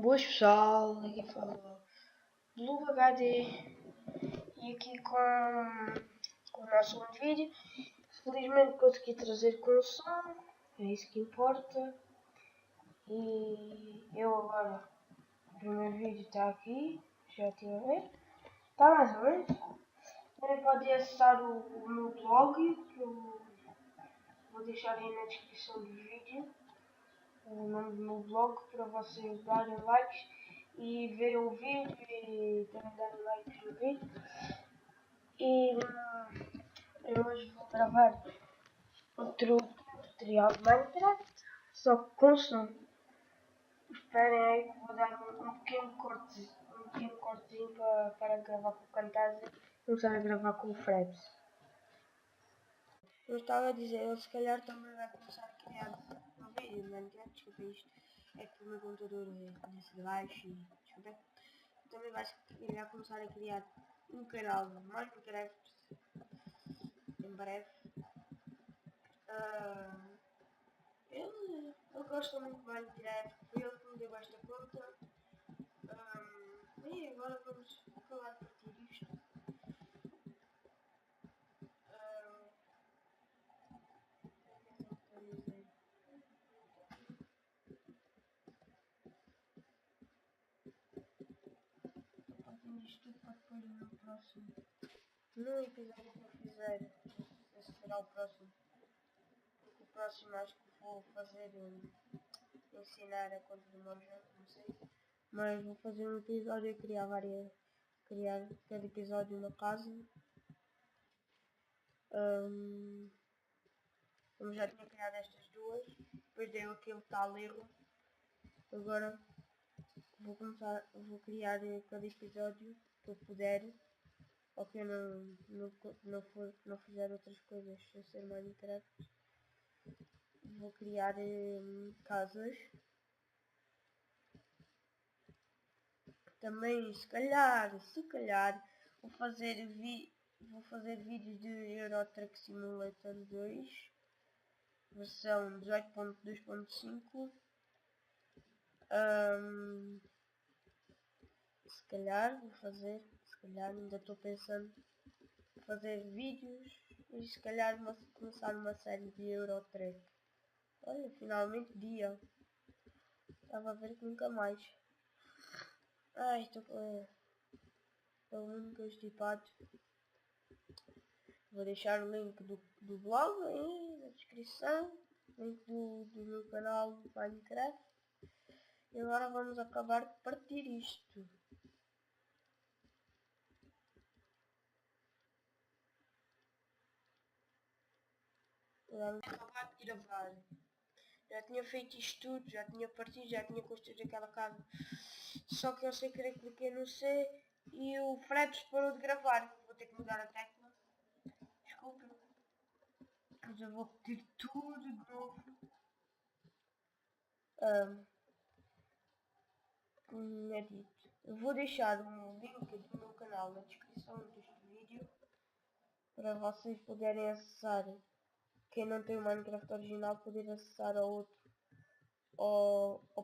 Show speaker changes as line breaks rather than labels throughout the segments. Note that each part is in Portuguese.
Boas pessoal, aqui fala Blue HD e aqui com o nosso segundo vídeo. Felizmente consegui trazer com som, é isso que importa. E eu agora, o primeiro vídeo está aqui, já estive a ver, está mais ou menos. Também podem acessar o meu blog, que eu vou deixar aí na descrição do vídeo. O nome do meu blog para vocês darem likes e verem o vídeo e também darem likes no vídeo. E eu hoje vou gravar outro tutorial de Minecraft, só que com som. Esperem aí que vou dar um pequeno cortezinho para gravar com o Camtasia e começar a gravar com o Fraps. Eu estava a dizer, ele se calhar também vai começar a criar um vídeo de Minecraft, desculpa isto, é que o meu computador é desse de baixo e desculpa. Também vai começar a criar um canal de Minecraft em breve. Ele gosta muito de Minecraft, foi ele que me deu esta conta. E agora vamos acabar de partir isto. Partindo isto tudo para depois no próximo. No episódio que eu fizer, esse será o próximo. Porque o próximo acho que vou fazer ensinar a conta do Mojang, não sei. Mas vou fazer um episódio e criar cada episódio uma casa. Como já tinha criado estas duas, depois deu aquele tal erro. Agora vou criar cada episódio que eu puder, ou que eu não fizer outras coisas sem ser Minecraft. Vou criar casas. Também se calhar, vou fazer vídeos de Euro Truck Simulator 2, versão 18.2.5. Se calhar vou fazer, ainda estou pensando em fazer vídeos e se calhar começar uma série de Euro Truck. Olha, finalmente dia. Estava a ver que nunca mais. Ai, estou muito constipado. Vou deixar o link do blog aí na descrição. Link do meu canal de Minecraft. E agora vamos acabar de partir isto. Vamos acabar de gravar. Já tinha feito isto tudo, já tinha partido, já tinha construído aquela casa. Só que eu sei querer cliquei no C e o Fraps parou de gravar. Vou ter que mudar a tecla. Desculpa. Mas eu vou repetir tudo de novo. Como é dito. Eu vou deixar um link do meu canal na descrição deste vídeo para vocês poderem acessar. Quem não tem o Minecraft original poder acessar ao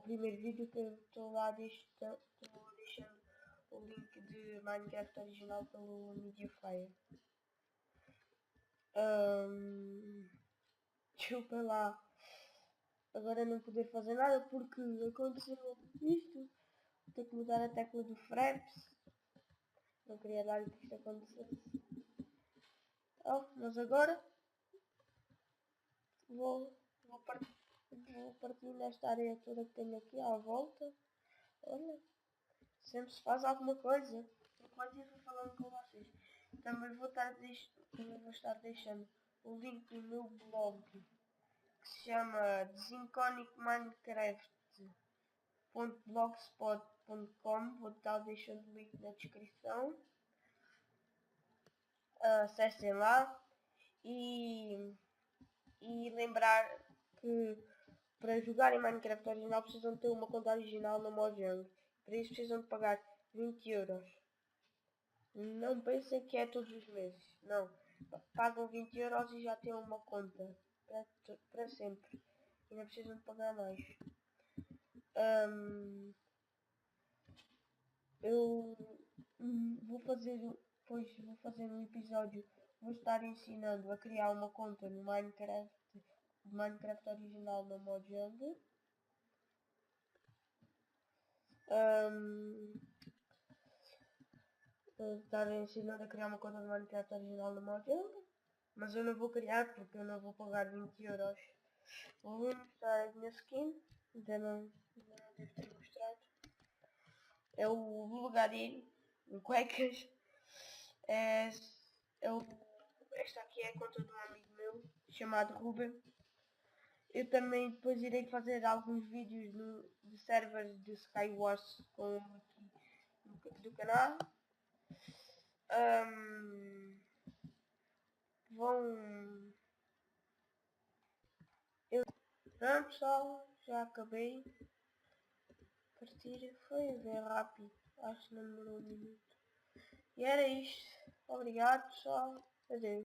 primeiro vídeo que eu estou deixando o link de Minecraft original pelo Mediafire. Desculpa lá agora não poder fazer nada porque aconteceu isto. Vou ter que mudar a tecla do Fraps. Não queria dar que isto acontecesse. Mas agora vou partir nesta área toda que tenho aqui à volta. Olha, sempre se faz alguma coisa. Enquanto eu vou falando com vocês. Também vou estar deixando o link do meu blog que se chama desinconicminecraft.blogspot.com. Vou estar deixando o link na descrição. Acessem lá e lembrar que para jogarem Minecraft original precisam ter uma conta original no Mojang. Para isso precisam de pagar 20 euros. Não pensem que é todos os meses. Não. Pagam 20 euros e já têm uma conta. Para sempre. E não precisam de pagar mais. eu vou fazer um episódio, vou estar ensinando a criar uma conta no Minecraft original na Mojang. Estar ensinando a criar uma conta de Minecraft original na Mojang, mas eu não vou criar porque eu não vou pagar 20€. Vou mostrar a minha skin, ainda não devo ter mostrado. É o Bulgarin, em cuecas. Esta aqui é a conta de um amigo meu, chamado Ruben. Eu também depois irei fazer alguns vídeos de servers de Skywars do canal. Pronto pessoal, já acabei. Partir foi bem rápido, acho que não demorou um minuto. E era isto. Obrigado pessoal. Adeus.